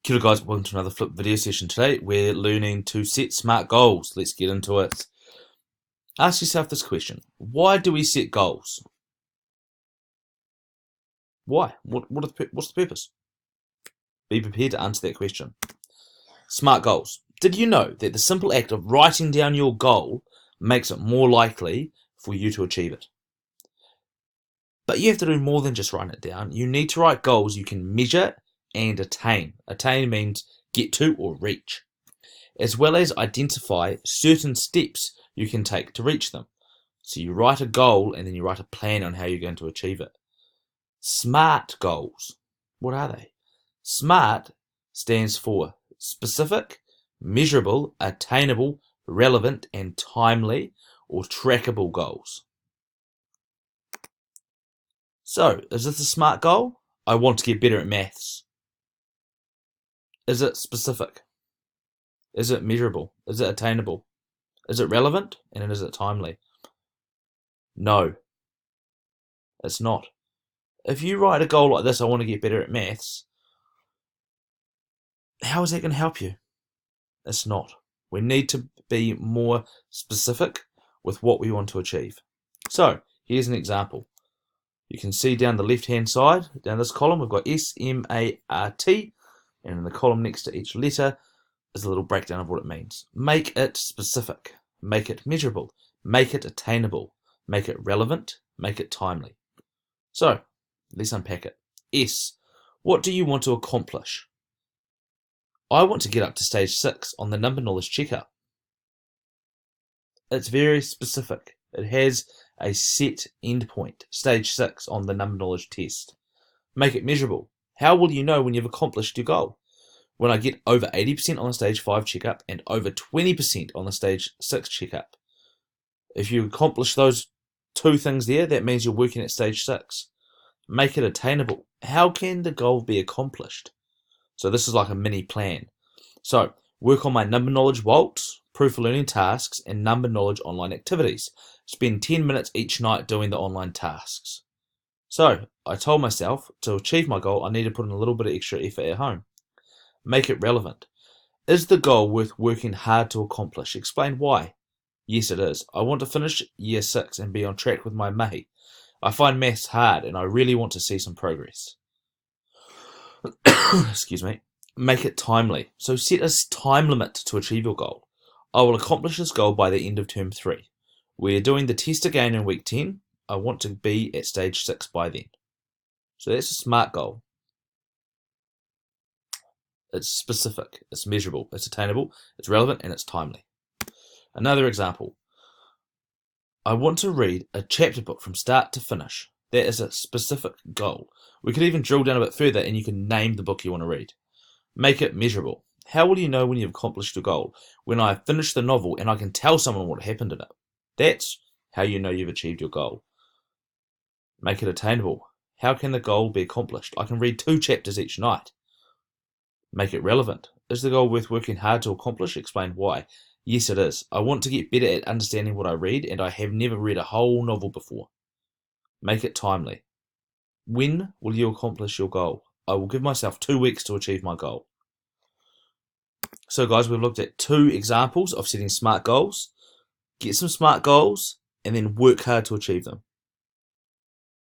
Kia ora guys, welcome to another Flip video session. Today we're learning to set SMART goals. Let's get into it. Ask yourself this question. Why do we set goals? Why? What's the purpose? Be prepared to answer that question. SMART goals. Did you know that the simple act of writing down your goal makes it more likely for you to achieve it? But you have to do more than just write it down. You need to write goals you can measure and attain. Attain means get to or reach, as well as identify certain steps you can take to reach them. So you write a goal and then you write a plan on how you're going to achieve it. SMART goals. What are they? SMART stands for specific, measurable, attainable, relevant, and timely or trackable goals. So, is this a SMART goal? I want to get better at maths. Is it specific? Is it measurable? Is it attainable? Is it relevant? And is it timely? No, it's not. If you write a goal like this, I want to get better at maths, how is that going to help you? It's not. We need to be more specific with what we want to achieve. So, here's an example. You can see down the left-hand side, down this column, we've got S-M-A-R-T, and in the column next to each letter is a little breakdown of what it means. Make it specific, make it measurable, make it attainable, make it relevant, make it timely. So, let's unpack it. S, what do you want to accomplish? I want to get up to stage 6 on the number knowledge checkup. It's very specific. It has a set endpoint, stage 6 on the number knowledge test. Make it measurable. How will you know when you've accomplished your goal? When I get over 80% on the stage 5 checkup and over 20% on the stage 6 checkup. If you accomplish those two things there, that means you're working at stage 6. Make it attainable. How can the goal be accomplished? So this is like a mini plan. So work on my number knowledge WALT, proof of learning tasks, and number knowledge online activities. Spend 10 minutes each night doing the online tasks. So I told myself to achieve my goal, I need to put in a little bit of extra effort at home. Make it relevant. Is the goal worth working hard to accomplish? Explain why. Yes, it is. I want to finish year 6 and be on track with my mahi. I find maths hard and I really want to see some progress. Excuse me. Make it timely. So set a time limit to achieve your goal. I will accomplish this goal by the end of term 3. We're doing the test again in week 10. I want to be at stage 6 by then. So that's a SMART goal. It's specific, it's measurable, it's attainable, it's relevant, and it's timely. Another example. I want to read a chapter book from start to finish. That is a specific goal. We could even drill down a bit further and you can name the book you want to read. Make it measurable. How will you know when you've accomplished your goal? When I finish the novel and I can tell someone what happened in it. That's how you know you've achieved your goal. Make it attainable. How can the goal be accomplished? I can read 2 chapters each night. Make it relevant. Is the goal worth working hard to accomplish? Explain why. Yes, it is. I want to get better at understanding what I read, and I have never read a whole novel before. Make it timely. When will you accomplish your goal? I will give myself 2 weeks to achieve my goal. So guys, we've looked at 2 examples of setting SMART goals. Get some SMART goals, and then work hard to achieve them.